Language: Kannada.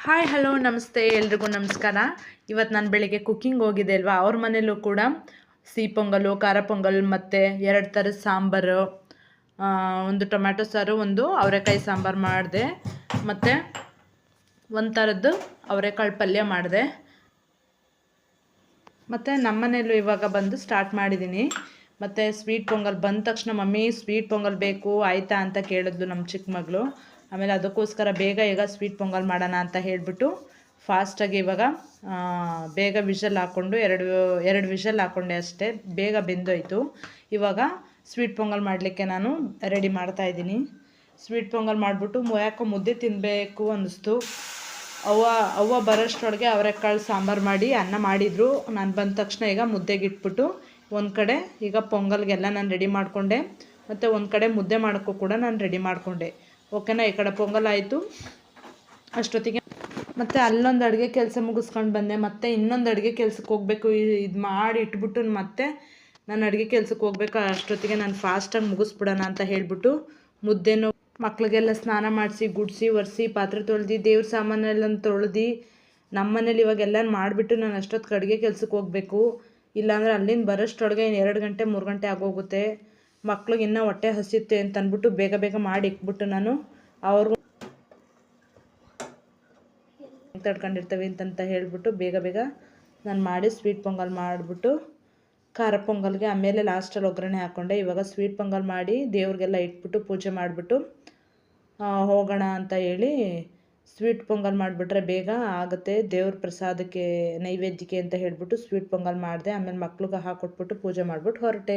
ಹಾಯ್ ಹಲೋ ನಮಸ್ತೆ ಎಲ್ರಿಗೂ ನಮಸ್ಕಾರ. ಇವತ್ತು ನಾನು ಬೆಳಿಗ್ಗೆ ಕುಕ್ಕಿಂಗ್ ಹೋಗಿದ್ದೆ ಅಲ್ವಾ, ಅವ್ರ ಮನೇಲೂ ಕೂಡ ಸಿಹಿ ಪೊಂಗಲು, ಖಾರ ಪೊಂಗಲ್ ಮತ್ತು 2 ಥರದ ಸಾಂಬಾರು, ಒಂದು ಟೊಮ್ಯಾಟೊ ಸಾರು, ಒಂದು ಅವರೆಕಾಯಿ ಸಾಂಬಾರು ಮಾಡಿದೆ, ಮತ್ತು ಒಂದು ಥರದ್ದು ಅವರೆಕಾಳು ಪಲ್ಯ ಮಾಡಿದೆ. ಮತ್ತು ನಮ್ಮ ಮನೇಲೂ ಇವಾಗ ಬಂದು ಸ್ಟಾರ್ಟ್ ಮಾಡಿದ್ದೀನಿ. ಮತ್ತು ಸ್ವೀಟ್ ಪೊಂಗಲ್ ಬಂದ ತಕ್ಷಣ ಮಮ್ಮಿ ಸ್ವೀಟ್ ಪೊಂಗಲ್ ಬೇಕು ಆಯಿತಾ ಅಂತ ಕೇಳಿದ್ಲು ನಮ್ಮ ಚಿಕ್ಕ ಮಗಳು. ಆಮೇಲೆ ಅದಕ್ಕೋಸ್ಕರ ಬೇಗ ಈಗ ಸ್ವೀಟ್ ಪೊಂಗಲ್ ಮಾಡೋಣ ಅಂತ ಹೇಳಿಬಿಟ್ಟು ಫಾಸ್ಟಾಗಿ ಇವಾಗ ಬೇಗ ವಿಷಲ್ ಹಾಕ್ಕೊಂಡು ಎರಡು ವಿಷಲ್ ಹಾಕ್ಕೊಂಡೆ ಅಷ್ಟೇ, ಬೇಗ ಬೆಂದೋಯ್ತು. ಇವಾಗ ಸ್ವೀಟ್ ಪೊಂಗಲ್ ಮಾಡಲಿಕ್ಕೆ ನಾನು ರೆಡಿ ಮಾಡ್ತಾಯಿದ್ದೀನಿ. ಸ್ವೀಟ್ ಪೊಂಗಲ್ ಮಾಡಿಬಿಟ್ಟು ಯಾಕೋ ಮುದ್ದೆ ತಿನ್ನಬೇಕು ಅನ್ನಿಸ್ತು. ಅವ್ವ ಬರೋಷ್ಟರೊಳಗೆ ಅವರೆಕಾಳು ಸಾಂಬಾರು ಮಾಡಿ ಅನ್ನ ಮಾಡಿದರು. ನಾನು ಬಂದ ತಕ್ಷಣ ಈಗ ಮುದ್ದೆಗೆ ಇಟ್ಬಿಟ್ಟು ಒಂದು ಕಡೆ ಈಗ ಪೊಂಗಲ್ಗೆಲ್ಲ ನಾನು ರೆಡಿ ಮಾಡಿಕೊಂಡೆ, ಮತ್ತು ಒಂದು ಕಡೆ ಮುದ್ದೆ ಮಾಡೋಕ್ಕೂ ಕೂಡ ನಾನು ರೆಡಿ ಮಾಡಿಕೊಂಡೆ. ಓಕೆನಾ, ಈ ಕಡೆ ಪೊಂಗಲ್ ಆಯಿತು ಅಷ್ಟೊತ್ತಿಗೆ. ಮತ್ತು ಅಲ್ಲೊಂದು ಅಡುಗೆ ಕೆಲಸ ಮುಗಿಸ್ಕೊಂಡು ಬಂದೆ. ಮತ್ತು ಇನ್ನೊಂದು ಅಡುಗೆ ಕೆಲಸಕ್ಕೆ ಹೋಗಬೇಕು. ಇದು ಮಾಡಿ ಇಟ್ಬಿಟ್ಟು ಮತ್ತೆ ನಾನು ಅಡುಗೆ ಕೆಲಸಕ್ಕೆ ಹೋಗ್ಬೇಕು. ಅಷ್ಟೊತ್ತಿಗೆ ನಾನು ಫಾಸ್ಟಾಗಿ ಮುಗಿಸ್ಬಿಡೋಣ ಅಂತ ಹೇಳಿಬಿಟ್ಟು ಮುದ್ದೆನೂ ಮಕ್ಕಳಿಗೆಲ್ಲ ಸ್ನಾನ ಮಾಡಿಸಿ ಗುಡಿಸಿ ಒರೆಸಿ ಪಾತ್ರೆ ತೊಳೆದು ದೇವ್ರ ಸಾಮಾನೆಲ್ಲ ತೊಳೆದು ನಮ್ಮ ಮನೇಲಿ ಇವಾಗೆಲ್ಲ ಮಾಡಿಬಿಟ್ಟು ನಾನು ಅಷ್ಟೊತ್ತಿಗೆ ಅಡುಗೆ ಕೆಲಸಕ್ಕೆ ಹೋಗಬೇಕು. ಇಲ್ಲಾಂದರೆ ಅಲ್ಲಿಂದ ಬರೋಷ್ಟರೊಳಗೆ 2 ಗಂಟೆ 3 ಗಂಟೆ ಆಗೋಗುತ್ತೆ. ಮಕ್ಳಿಗೆ ಇನ್ನೂ ಹೊಟ್ಟೆ ಹಸಿಯುತ್ತೆ ಅಂತ ಅಂದ್ಬಿಟ್ಟು ಬೇಗ ಬೇಗ ಮಾಡಿ ಇಕ್ಬಿಟ್ಟು ನಾನು ಅವ್ರಿಗೂ ತಡ್ಕೊಂಡಿರ್ತವೆ ಅಂತಂತ ಹೇಳಿಬಿಟ್ಟು ಬೇಗ ಬೇಗ ನಾನು ಮಾಡಿ ಸ್ವೀಟ್ ಪೊಂಗಲ್ ಮಾಡಿಬಿಟ್ಟು ಖಾರ ಪೊಂಗಲ್ಗೆ ಆಮೇಲೆ ಲಾಸ್ಟಲ್ಲಿ ಒಗ್ಗರಣೆ ಹಾಕ್ಕೊಂಡೆ. ಇವಾಗ ಸ್ವೀಟ್ ಪೊಂಗಲ್ ಮಾಡಿ ದೇವ್ರಿಗೆಲ್ಲ ಇಟ್ಬಿಟ್ಟು ಪೂಜೆ ಮಾಡಿಬಿಟ್ಟು ಹೋಗೋಣ ಅಂತ ಹೇಳಿ ಸ್ವೀಟ್ ಪೊಂಗಲ್ ಮಾಡಿಬಿಟ್ರೆ ಬೇಗ ಆಗುತ್ತೆ. ದೇವ್ರ ಪ್ರಸಾದಕ್ಕೆ ನೈವೇದ್ಯಕ್ಕೆ ಅಂತ ಹೇಳಿಬಿಟ್ಟು ಸ್ವೀಟ್ ಪೊಂಗಲ್ ಮಾಡಿದೆ. ಆಮೇಲೆ ಮಕ್ಳಿಗೆ ಹಾಕ್ಕೊಟ್ಬಿಟ್ಟು ಪೂಜೆ ಮಾಡಿಬಿಟ್ಟು ಹೊರಟೆ.